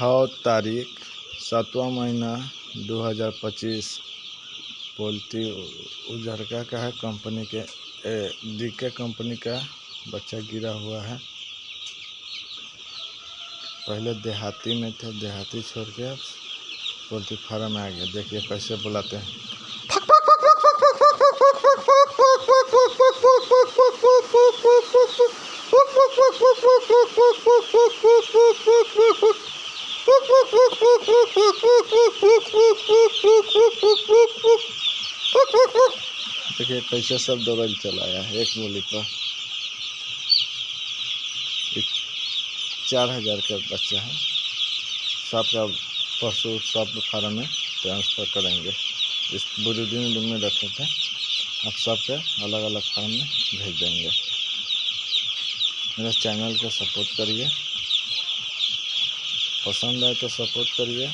तारीख 7वां महीना 2025। पोल्ट्री उजरका का है, कंपनी के डीके कंपनी का बच्चा गिरा हुआ है। पहले देहाती में थे, देहाती छोड़ के पोल्ट्री फार्म में आ गया। देखिए कैसे बुलाते हैं। देखिए कैसे सब दौड़ चलाया है। एक मूली पर 4000 का बच्चा है। सबका परसों सब फार्म में ट्रांसफ़र करेंगे। इस बुरुदी में रखे थे, अब सबके अलग अलग फार्म में भेज देंगे। मेरे चैनल को सपोर्ट करिए, पसंद आए तो सपोर्ट करिए।